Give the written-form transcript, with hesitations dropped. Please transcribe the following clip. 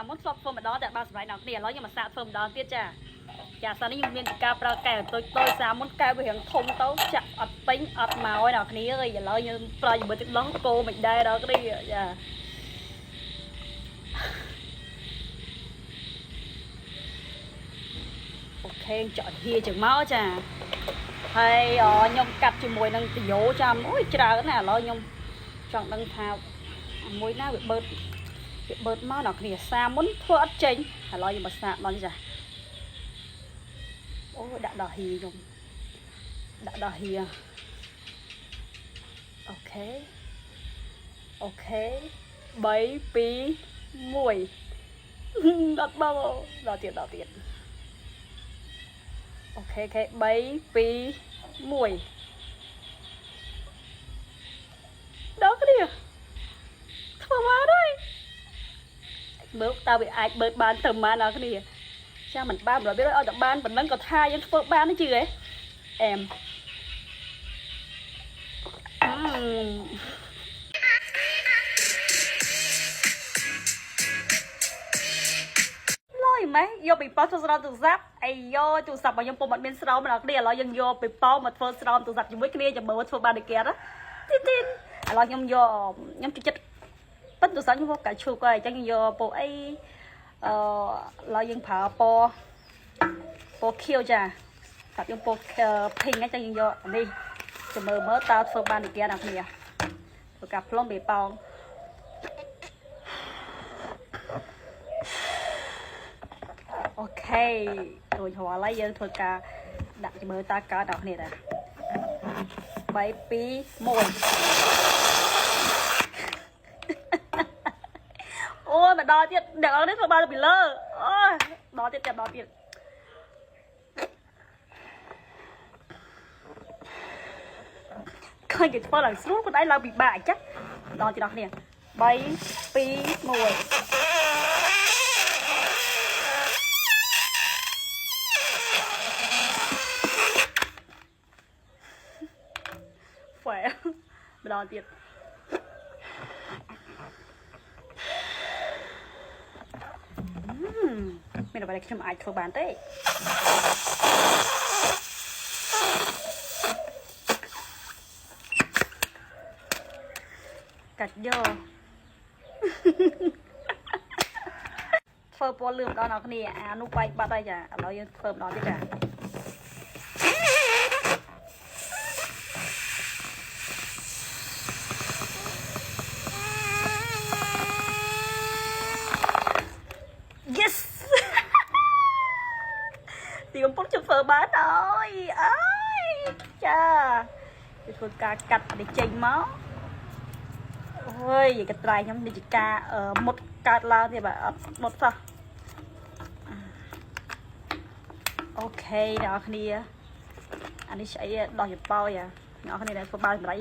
មុនស្បធ្វើម្ដងតែបានសម្រាប់ដល់គ្នាឥឡូវខ្ញុំមកសាកធ្វើម្ដងទៀតចាចាសានេះខ្ញុំមានការប្រើកែវតូចសាមុនកែវវារៀងធំទៅចាក់អត់ពេញអត់មកឯដល់គ្នាអើយឥឡូវខ្ញុំប្រើជាមួយទឹកដោះគោមិនដែរដល់គ្នាចាអូខេចក់ហៀចឹងមកចាហើយខ្ញុំកាត់ជាមួយនឹងទីយ៉ូចាំអូយច្រើនណាស់ឥឡូវខ្ញុំចង់ដឹងថាមួយណាវាបឺតមកដល់គ្នាសាមុនធ្វើអត់ចេញឥឡូវខ្ញុំមកសាកដល់ចាអូដាក់ដល់ហៀខ្ញុំដាក់ដល់ហៀអូខេ3 2 1អត់បងដល់ទៀតអូខេ3 2 1ដល់គ្នាធ្វើមកហើយមើលតើវាអាចបឺតបានទៅម៉ានដល់គ្នាចាមិនបាន100%ឲ្យតែបានប៉ុណ្ណឹងក៏ថាយើងធ្វើបានទេជឿហ៎អែមលុយម៉េះយកពីប៉ោះធ្វើស្រោមទូរស័ព្ទអាយយោទូរស័ព្ទរបស់ខ្ញុំពុំអត់មានស្រោមម្ដងគ្នាឥឡូវយើងយកពីប៉ោះមកធ្វើស្រោមទូរស័ព្ទជាមួយគ្នាចាំមើលធ្វើបានទេគេអត់ទីឥឡូវខ្ញុំយកខ្ញុំចិត្តប៉ុន្តែទូរស័ព្ទខ្ញុំមកកាឈូកហើយអញ្ចឹងយកពណ៌អីឥឡូវយើងប្រើពណ៌ខៀវចាតែខ្ញុំពណ៌ pink អញ្ចឹងយើងយកនេះចាំមើលតើធ្វើបានទេគេអ្នកគ្នាធ្វើការផ្លុំបេប៉ោងអូខេរួចរាល់ហើយយើងធ្វើការដាក់មើលតើកើតអ្នកគ្នាដែរ3 2 1អូយមកដល់ទៀតអ្នកនរនេះធ្វើបានពីលើអូយដល់ទៀតឃើញគេធ្វើឡើងស្រួលខ្លួនឯងឡើងពិបាកអញ្ចឹងដល់ទៀតអ្នកគ្នា3 2 1ហ្វែម្ដងទៀតមានអ្វីដែលខ្ញុំអាចធ្វើបានទេកាច់យកធ្វើពណ៌លឿងម្ដងអ្នកគ្នាអានោះបែកបាត់ហើយចាឥឡូវយើងធ្វើម្ដងទៀតចាទីកំពុងធ្វើបានហើយអើយចាទៅធ្វើការកាត់នេះចេញមកអូយកត្រៃខ្ញុំនេះជាការមុតកើតឡើងទៀតបាទអត់មុតសោះអូខេអ្នកនរគ្នាអានេះស្អីដោះចប៉ោយអ្នកនរគ្នាដែលធ្វើបានសម្រាប់